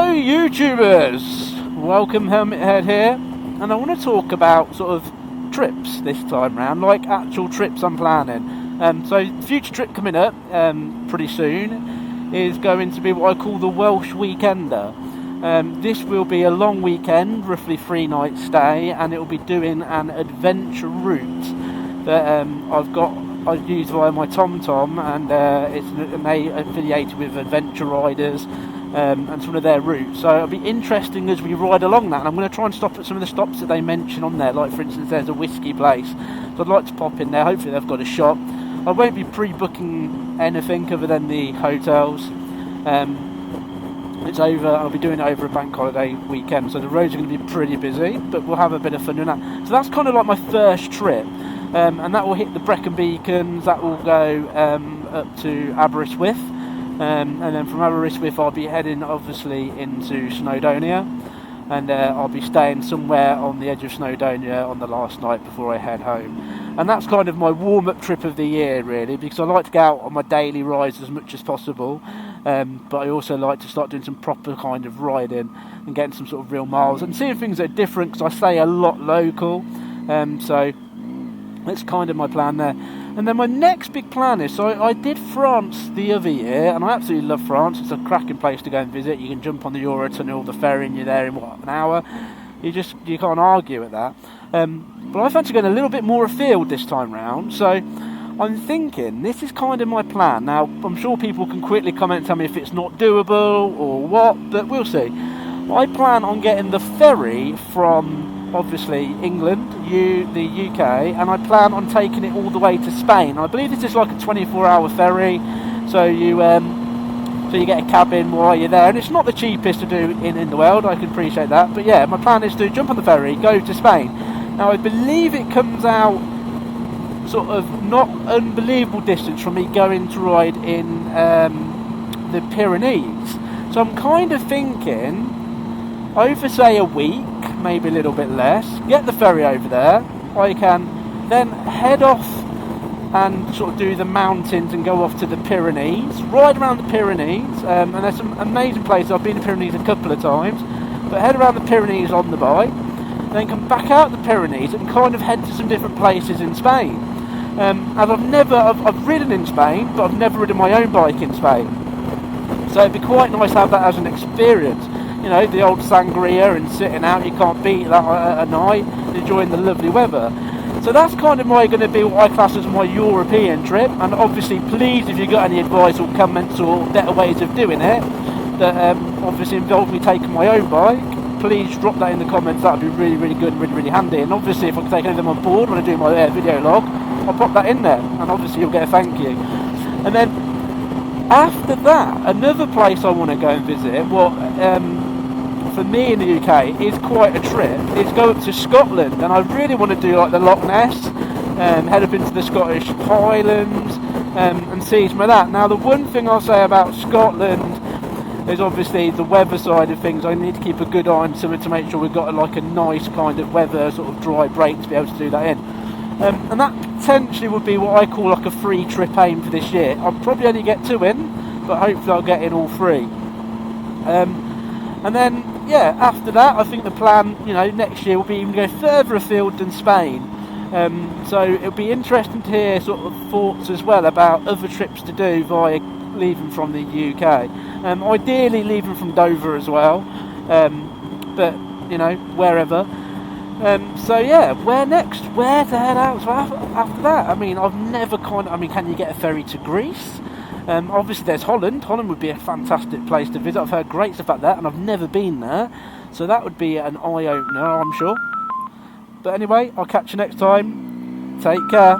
Hello YouTubers! Welcome, Helmet Head here, and I want to talk about sort of trips this time round, like actual trips I'm planning. So the future trip coming up pretty soon is going to be what I call the Welsh Weekender. This will be a long weekend, roughly 3 nights stay, and it will be doing an adventure route that I've used via my TomTom, and it's affiliated with Adventure Riders and some of their routes. So it'll be interesting as we ride along that, and I'm going to try and stop at some of the stops that they mention on there. Like for instance, there's a whiskey place, so I'd like to pop in there. Hopefully they've got a shop. I won't be pre-booking anything other than the hotels. I'll be doing it over a bank holiday weekend, so the roads are going to be pretty busy, but we'll have a bit of fun doing that. So that's kind of like my first trip, and that will hit the Brecon Beacons. That will go up to Aberystwyth, and then from Aberystwyth I'll be heading obviously into Snowdonia, and I'll be staying somewhere on the edge of Snowdonia on the last night before I head home. And that's kind of my warm-up trip of the year, really, because I like to go out on my daily rides as much as possible, but I also like to start doing some proper kind of riding and getting some sort of real miles and seeing things that are different, because I stay a lot local, so that's kind of my plan there. And then my next big plan is, so I did France the other year, and I absolutely love France. It's a cracking place to go and visit. You can jump on the Eurotunnel, the ferry, and you're there in an hour. You can't argue with that. But I fancy going a little bit more afield this time round, so I'm thinking this is kind of my plan. Now, I'm sure people can quickly comment and tell me if it's not doable or what, but we'll see. I plan on getting the ferry from, obviously, England, the UK, and I plan on taking it all the way to Spain. I believe this is like a 24-hour ferry, so you get a cabin while you're there, and it's not the cheapest to do in the world, I can appreciate that, but yeah, my plan is to jump on the ferry, go to Spain. Now, I believe it comes out sort of not unbelievable distance from me going to ride in the Pyrenees. So I'm kind of thinking, over say a week, maybe a little bit less, get the ferry over there. I can then head off and sort of do the mountains and go off to the Pyrenees, ride around the Pyrenees, and there's some amazing places. I've been to the Pyrenees a couple of times, but head around the Pyrenees on the bike, then come back out the Pyrenees and kind of head to some different places in Spain. As I've ridden in Spain, but I've never ridden my own bike in Spain, so it'd be quite nice to have that as an experience. You know, the old sangria and sitting out, you can't beat that at night, enjoying the lovely weather. So that's kind of going to be what I class as my European trip, and obviously please, if you've got any advice or comments or better ways of doing it that obviously involve me taking my own bike, please drop that in the comments. That would be really, really good and really, really handy. And obviously if I can take any of them on board when I do my video log, I'll pop that in there, and obviously you'll get a thank you. And then after that, another place I want to go and visit, for me in the UK is quite a trip, is go up to Scotland, and I really want to do like the Loch Ness, head up into the Scottish Highlands, and see some of that. Now, the one thing I'll say about Scotland is obviously the weather side of things. I need to keep a good eye on something to make sure we've got like a nice kind of weather, sort of dry break to be able to do that in. And that potentially would be what I call like a free trip aim for this year. I'll probably only get 2 in, but hopefully I'll get in all 3. And then, yeah, after that, I think the plan, next year will be even go further afield than Spain. So it'll be interesting to hear sort of thoughts as well about other trips to do via leaving from the UK. Ideally leaving from Dover as well, but, wherever. So yeah, where next? Where to head out after that? I mean, can you get a ferry to Greece? Obviously there's Holland. Holland would be a fantastic place to visit. I've heard great stuff about that, and I've never been there, so that would be an eye-opener, I'm sure. But anyway, I'll catch you next time. Take care.